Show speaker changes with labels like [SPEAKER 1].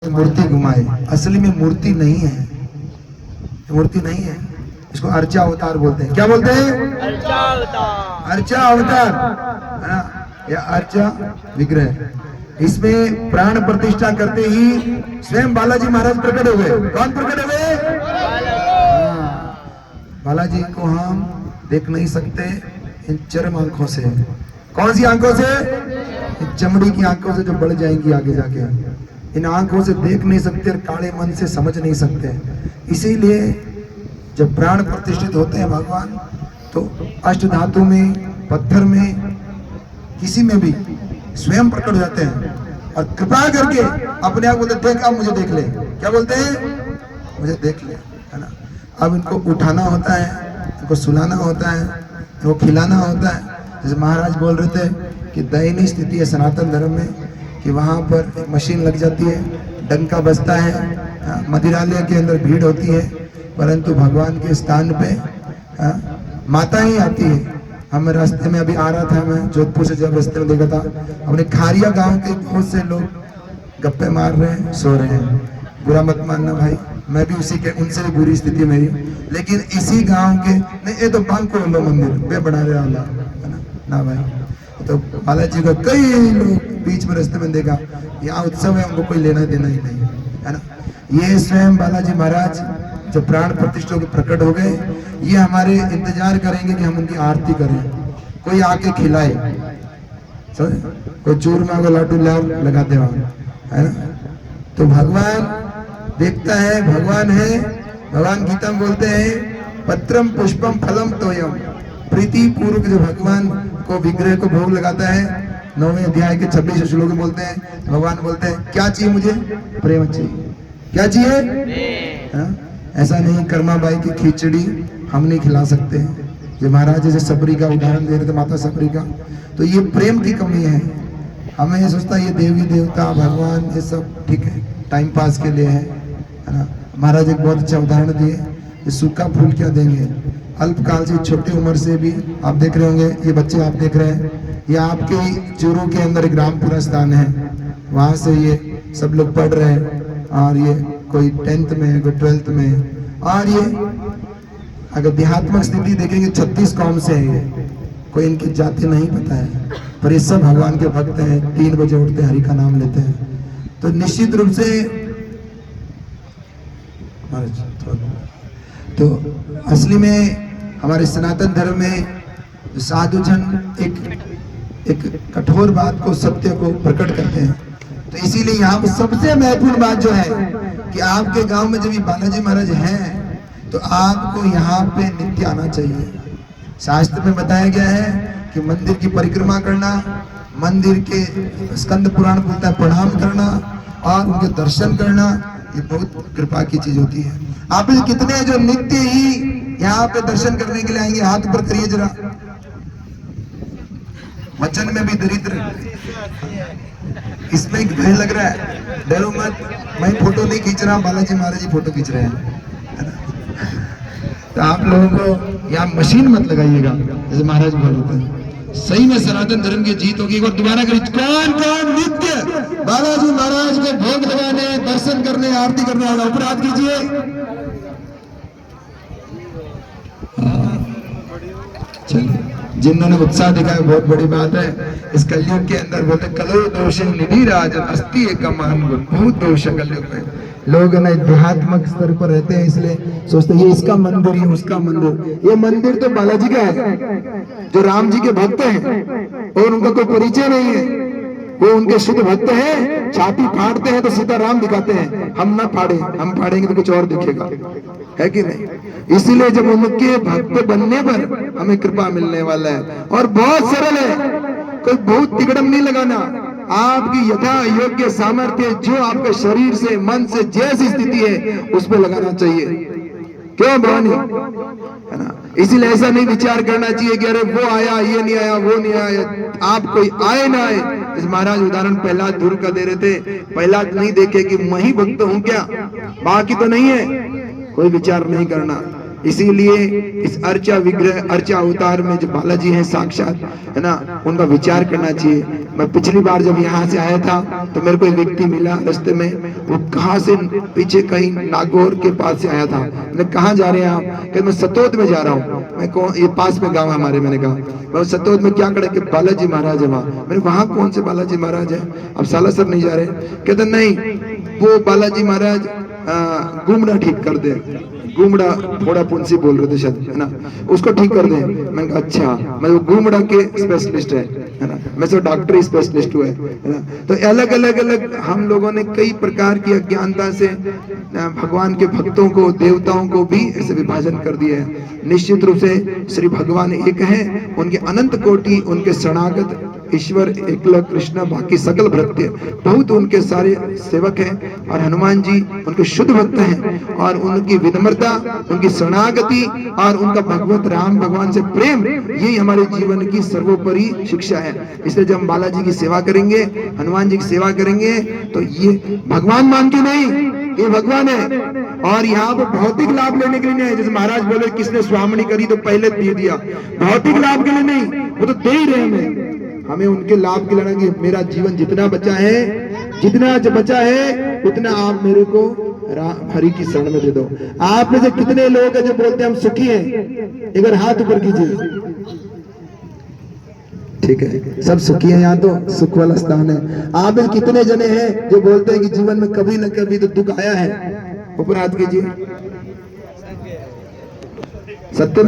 [SPEAKER 1] बाद मूर्ति घुमाए। असली में मूर्ति नहीं है, मूर्ति नहीं है, इसको अर्चा अवतार बोलते हैं। क्या बोलते हैं? अर्चा अवतार। अर्चा अवतार है ना, या अर्चा विग्रह। इसमें प्राण प्रतिष्ठा करते ही स्वयं बालाजी महाराज प्रकट हो गए। कौन प्रकट हो गए? बालाजी को हम देख नहीं सकते इन चरम आंखों से। कौन सी आंखों से? चमड़ी की आंखों से जो बढ़ जाएंगी आगे जाके। इन आंखों से देख नहीं सकते और काले मन से समझ नहीं सकते। इसीलिए जब प्राण प्रतिष्ठित होते हैं भगवान, तो अष्ट धातु में, पत्थर में, किसी में भी स्वयं प्रकट हो जाते हैं और कृपा करके अपने आप बोलते देख, अब मुझे देख ले। क्या बोलते हैं? मुझे देख ले, है ना। अब इनको उठाना होता है, इनको सुलाना होता है, इनको खिलाना होता है। जैसे महाराज बोल रहे थे कि दयनीय स्थिति है सनातन धर्म में कि वहाँ पर एक मशीन लग जाती है, डंका बजता है, मदिरालय के अंदर भीड़ होती है, परंतु भगवान के स्थान पे माता ही आती है। हम रास्ते में अभी आ रहा था, मैं जोधपुर से जब रास्ते में देखा था, अपने खारिया गांव के बहुत से लोग गप्पे मार रहे हैं, सो रहे हैं। बुरा मत मानना भाई, मैं भी उसी के, उनसे भी बुरी स्थिति मेरी। लेकिन इसी गांव के नहीं, ये तो बांको लो मंदिर बे बना रहे वाला है ना भाई। तो बालाजी को कई लोग बीच में रास्ते में देखा, यहाँ उत्सव है, उनको कोई लेना देना ही नहीं है ना। ये स्वयं बालाजी महाराज जो प्राण प्रतिष्ठा के प्रकट हो गए, ये हमारे इंतजार करेंगे कि हम उनकी आरती करें, कोई आके खिलाए, कोई चूरमा को लाडू लगाते वहां, है ना। तो भगवान देखता है, भगवान है। भगवान गीता में बोलते हैं पत्रम पुष्पम फलम तोयम। प्रीति पूर्वक जो भगवान को विग्रह को भोग लगाता है, 9वें अध्याय के 26 श्लोक में बोलते हैं, भगवान बोलते हैं क्या चाहिए मुझे? प्रेम चाहिए। क्या चाहिए? ऐसा नहीं कर्माबाई की खिचड़ी हम नहीं खिला सकते हैं। जो महाराज जैसे सबरी का उदाहरण दे रहे थे, माता सबरी का, तो ये प्रेम की कमी है। हमें ये सोचता है ये देवी देवता भगवान ये सब ठीक है, टाइम पास के लिए है ना। महाराज एक बहुत अच्छा उदाहरण दिए, ये सूखा फूल क्या देंगे? अल्पकाल से, छोटी उम्र से भी आप देख रहे होंगे, ये बच्चे आप देख रहे हैं, ये आपके चूरू के अंदर एक रामपुरा स्थान है, वहां से ये सब लोग पढ़ रहे हैं, और ये कोई 10th में, कोई 12th में। और ये अगर देहात्मक स्थिति देखेंगे 36 कौम से है ये, कोई इनकी जाति नहीं पता है, पर ये सब भगवान के भक्त हैं। 3 बजे उठते हैं, हरि का नाम लेते हैं। तो निश्चित रूप से तो असली में हमारे सनातन धर्म में साधु जन एक कठोर बात को, सत्य को प्रकट करते हैं। तो इसीलिए यहाँ पर सबसे महत्वपूर्ण बात जो है कि आपके गांव में जब ये बालाजी महाराज हैं, तो आपको यहाँ पे नित्य आना चाहिए। शास्त्र में बताया गया है कि मंदिर की परिक्रमा करना, मंदिर के स्कंद पुराण बोलता है प्रणाम करना और उनके दर्शन करना, ये बहुत कृपा की चीज होती है। आप कितने जो नित्य ही यहाँ पे दर्शन करने के लिए आएंगे? हाथ ऊपर करिए जरा। वचन में भी दरिद्र, इसमें एक भय लग रहा है, डरो मत, मैं फोटो नहीं खींच रहा, बालाजी महाराज जी फोटो खींच रहे हैं। तो आप लोगों को यहाँ मशीन मत लगाइएगा, जैसे महाराज बोलते हैं। सही में सनातन धर्म की जीत होगी। एक बार दोबारा करिए, कौन कौन नित्य बालाजी महाराज को भोग लगाने, दर्शन करने, आरती करने वाला ऊपर हाथ कीजिए। चलिए, जिन्होंने उत्साह दिखाया बहुत बड़ी बात है। इस कलयुग के अंदर बोलते कलो दोष निधि राजन अस्ति एक महान गुण, बहुत दोष है कलयुग में। लोग ना देहात्मक स्तर पर रहते हैं, इसलिए सोचते हैं ये इसका मंदिर, ये उसका मंदिर। ये मंदिर तो बालाजी का है, जो राम जी के भक्त हैं और उनका कोई परिचय नहीं है, वो उनके शुद्ध भक्त हैं। छाती फाड़ते हैं तो सीता राम दिखाते हैं, हम ना फाड़े, हम फाड़ेंगे तो कुछ और दिखेगा, है कि नहीं? इसीलिए जब उनके भक्त बनने पर हमें कृपा मिलने वाला है। और बहुत सरल है, कोई बहुत तिकड़म नहीं लगाना, आपकी यथा योग्य सामर्थ्य जो आपके शरीर से, मन से जैसी स्थिति है उस पर लगाना चाहिए। क्यों भवानी, है ना? इसीलिए ऐसा नहीं विचार करना चाहिए कि अरे वो आया, ये नहीं आया, वो नहीं आया, आप कोई आए ना आए। इस महाराज उदाहरण पहला ध्रुव का दे रहे थे, पहला नहीं देखे कि मैं ही भक्त हूं क्या, बाकी तो नहीं है, कोई विचार नहीं करना। इसीलिए इस अर्चा विग्रह, अर्चा अवतार में जो बालाजी हैं साक्षात, है ना, उनका विचार करना चाहिए। मैं पिछली बार जब यहाँ से आया था तो मेरे को एक व्यक्ति मिला रास्ते में, वो कहाँ से, पीछे कहीं नागौर के पास से आया था। मैंने कहाँ जा रहे हैं आप? कहते मैं सतोद में जा रहा हूँ। मैं कौन, ये पास में गाँव हमारे। मैंने कहा मैं सतोद में क्या करे कि बालाजी महाराज है वहाँ। मैंने वहाँ कौन से बालाजी महाराज है? अब सालासर नहीं जा रहे? कहते नहीं, वो बालाजी महाराज गुमड़ा ठीक कर दे। गुमड़ा थोड़ा पुंसी बोल रहे थे शायद, है ना, उसको ठीक कर दे। मैंने कहा अच्छा, मैं वो गुमड़ा के स्पेशलिस्ट है ना, मैं तो डॉक्टरी स्पेशलिस्ट हुआ है ना। तो अलग अलग हम लोगों ने कई प्रकार की अज्ञानता से भगवान के भक्तों को, देवताओं को भी ऐसे विभाजन कर दिया है। निश्चित रूप से श्री भगवान एक है, उनके अनंत कोटि, उनके शरणागत ईश्वर एकल कृष्ण, बाकी सकल भृत्य बहुत उनके सारे सेवक हैं। और हनुमान जी उनके शुद्ध भक्त हैं, और उनकी विनम्रता, उनकी शरणागति और उनका भगवत राम भगवान से प्रेम, यही हमारे जीवन की सर्वोपरि शिक्षा है। इसलिए जब हम बालाजी की सेवा करेंगे, हनुमान जी की सेवा करेंगे, तो ये भगवान मान के नहीं, ये भगवान है। और यहाँ पर भौतिक लाभ लेने के लिए नहीं है। जैसे महाराज बोले किसने स्वामणी करी तो पहले दे दिया, भौतिक लाभ के लिए नहीं, वो तो दे ही रहे हमें उनके लाभ के लिए कि मेरा जीवन जितना बचा है, जितना बचा है उतना आप मेरे को हरि की शरण में दे दो। आप में से कितने लोग हैं जो बोलते हैं हम सुखी हैं? एक बार हाथ ऊपर कीजिए। ठीक है, सब सुखी हैं, यहाँ तो सुख वाला स्थान है। आप में कितने जने हैं जो बोलते हैं कि जीवन में कभी न कभी तो दुख आया है? ऊपर हाथ कीजिए। सत्य में